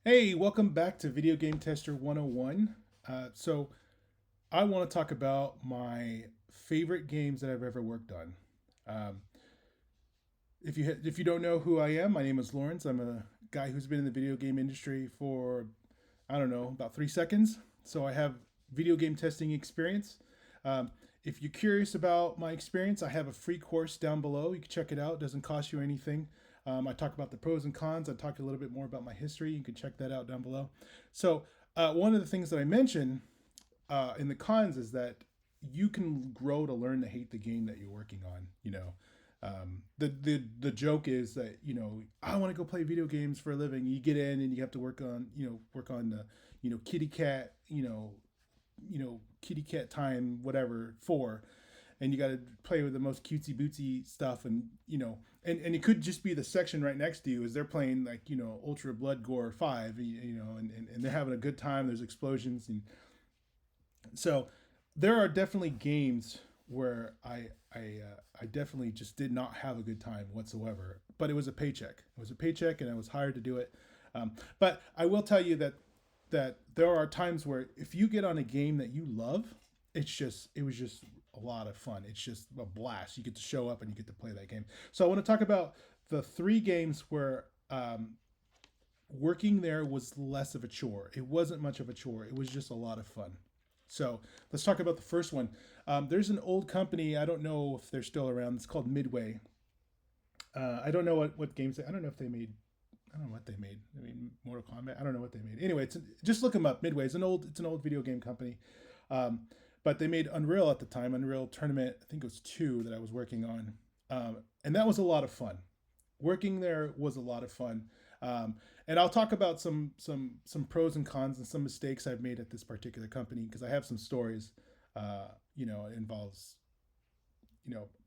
Hey, welcome back to Video Game Tester 101. So, I want to talk about my favorite games that I've ever worked on. Um, if you don't know who I am, my name is Lawrence. I'm a guy who's been in the video game industry for I don't know about 3 seconds. So I have video game testing experience. Um, if you're curious about my experience, I have a free course down below. You can check it out. It doesn't cost you anything. I talk about the pros and cons. I talk a little bit more about my history. You can check that out down below. So one of the things that I mentioned in the cons is that you can grow to learn to hate the game that you're working on. The joke is that I want to go play video games for a living. You get in and you have to work on the kitty cat kitty cat time whatever for, and you got to play with the most cutesy bootsy stuff, and and it could just be the section right next to you as they're playing like Ultra Blood Gore 5, and they're having a good time. There's explosions, and so there are definitely games where I definitely just did not have a good time whatsoever. But it was a paycheck. It was a paycheck, and I was hired to do it. But I will tell you that there are times where if you get on a game that you love, it was just a lot of fun. It's just a blast. You get to show up and you get to play that game. So I want to talk about the 3 games where working there was less of a chore. It wasn't much of a chore. It was just a lot of fun. So let's talk about the first one. There's an old company. I don't know if they're still around. It's called Midway. I don't know what games. I don't know if they made. I don't know what they made. I mean, Mortal Kombat. I don't know what they made. Anyway, just look them up. Midway. It's an old video game company. Um, but they made Unreal at the time. Unreal Tournament. I think it was 2 that I was working on, and that was a lot of fun. Working there was a lot of fun. And I'll talk about some pros and cons and some mistakes I've made at this particular company because I have some stories. It involves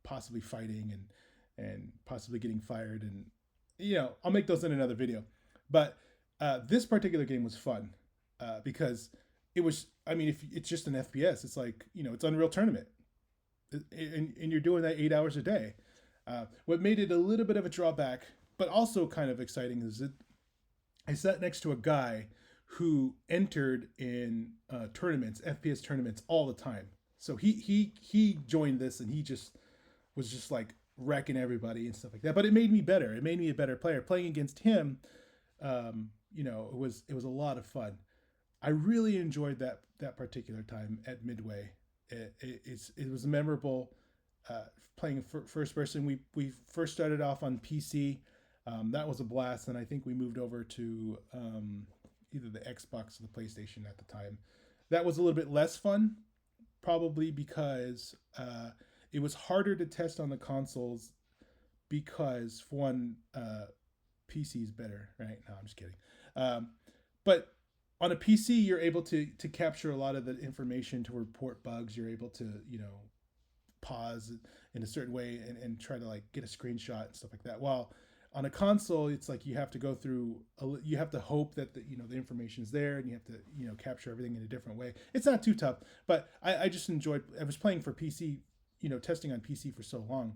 possibly fighting and possibly getting fired, and I'll make those in another video. But this particular game was fun because it was. I mean, if it's just an FPS, it's like it's Unreal Tournament, and you're doing that 8 hours a day. What made it a little bit of a drawback, but also kind of exciting, is that I sat next to a guy who entered in tournaments, FPS tournaments, all the time. So he joined this, and he just was just like wrecking everybody and stuff like that. But it made me better. It made me a better player. Playing against him, it was a lot of fun. I really enjoyed that particular time at Midway. It was memorable. Playing first person, we first started off on PC. That was a blast, and I think we moved over to either the Xbox or the PlayStation at the time. That was a little bit less fun, probably because it was harder to test on the consoles because for one, PC is better, right? No, I'm just kidding. Um, but on a PC, you're able to capture a lot of the information to report bugs. You're able to pause in a certain way and try to like get a screenshot and stuff like that. While on a console, it's like you have to go through. You have to hope that the information is there, and you have to capture everything in a different way. It's not too tough, but I just enjoyed. I was playing for PC, testing on PC for so long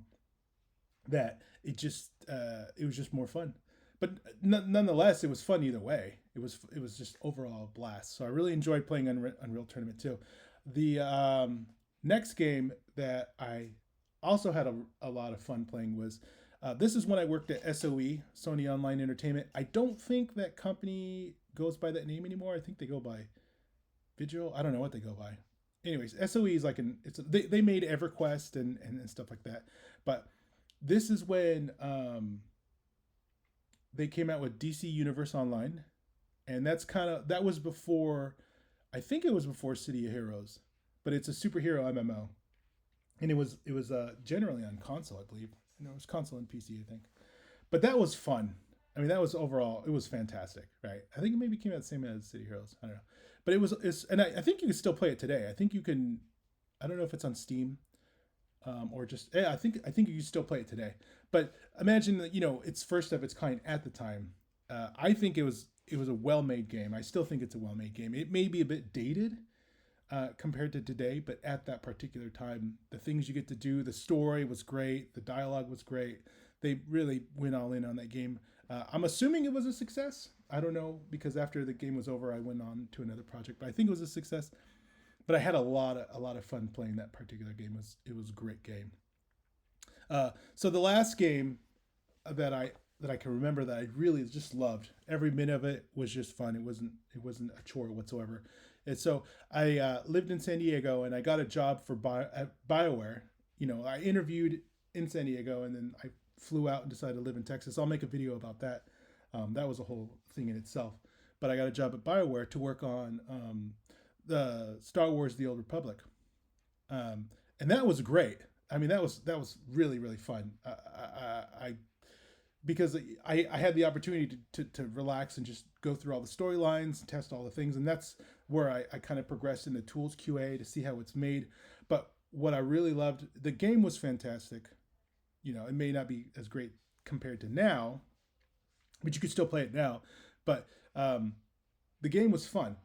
that it was just more fun. But nonetheless, it was fun either way. It was just overall a blast. So I really enjoyed playing Unreal Tournament too. The next game that I also had a lot of fun playing was this is when I worked at SOE, Sony Online Entertainment. I don't think that company goes by that name anymore. I think they go by Vigil. I don't know what they go by. Anyways, SOE is like they made EverQuest and stuff like that. But this is when they came out with DC Universe Online, and that was before. I think it was before City of Heroes, but it's a superhero MMO, and it was generally on console, I believe. It was console and PC, I think. But that was fun. I mean, that was overall, it was fantastic, right? I think it maybe came out the same as City Heroes. I don't know, but I think you can still play it today. I think you can. I don't know if it's on Steam, or just yeah. I think you can still play it today. But imagine that it's first of its kind at the time. I think it was a well made game. I still think it's a well made game. It may be a bit dated compared to today, but at that particular time, the things you get to do, the story was great, the dialogue was great. They really went all in on that game. I'm assuming it was a success. I don't know, because after the game was over, I went on to another project, but I think it was a success. But I had a lot of fun playing that particular game. It was a great game. So the last game that I can remember that I really just loved. Every minute of it was just fun. It wasn't a chore whatsoever. And so I lived in San Diego, and I got a job for at BioWare. You know, I interviewed in San Diego, and then I flew out and decided to live in Texas. I'll make a video about that. That was a whole thing in itself. But I got a job at BioWare to work on the Star Wars: The Old Republic, and that was great. I mean, that was really really fun. I because I had the opportunity to relax and just go through all the storylines, test all the things, and that's where I kind of progressed into tools QA to see how it's made. But what I really loved, the game was fantastic. You know, it may not be as great compared to now, but you could still play it now. But the game was fun.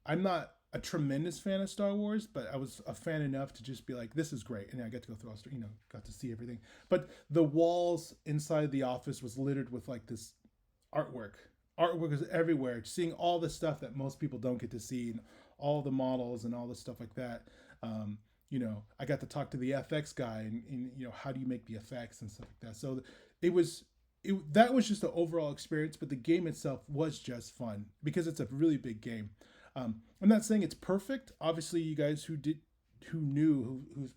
I'm not a tremendous fan of Star Wars, but I was a fan enough to just be like, this is great. And I got to go through all, you know, got to see everything. But the walls inside the office was littered with like this artwork. Artwork was everywhere. Seeing all the stuff that most people don't get to see, and all the models and all the stuff like that. You know, I got to talk to the FX guy, and you know, how do you make the effects and stuff like that. So that was just the overall experience, but the game itself was just fun because it's a really big game. I'm not saying it's perfect. Obviously, you guys who's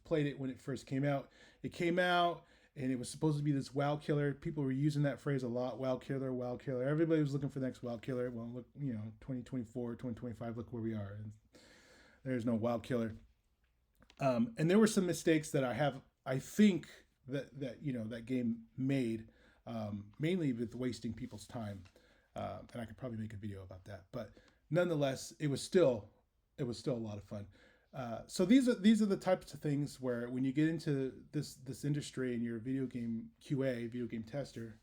played it when it first came out, it came out and it was supposed to be this WoW killer. People were using that phrase a lot: WoW killer, WoW killer. Everybody was looking for the next WoW killer. Well, look, you know, 2024, 2025, look where we are, and there's no WoW killer. And there were some mistakes that I think that you know that game made, mainly with wasting people's time, and I could probably make a video about that. But nonetheless, it was still a lot of fun. So these are the types of things where when you get into this industry and you're a video game QA, video game tester,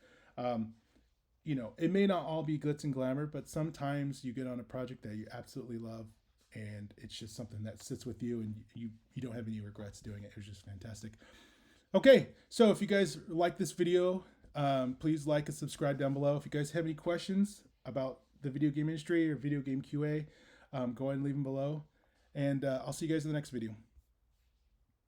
you know, it may not all be glitz and glamour, but sometimes you get on a project that you absolutely love, and it's just something that sits with you, and you don't have any regrets doing it. It was just fantastic. Okay, so if you guys like this video, please like and subscribe down below. If you guys have any questions about the video game industry or video game QA, go ahead and leave them below. And I'll see you guys in the next video.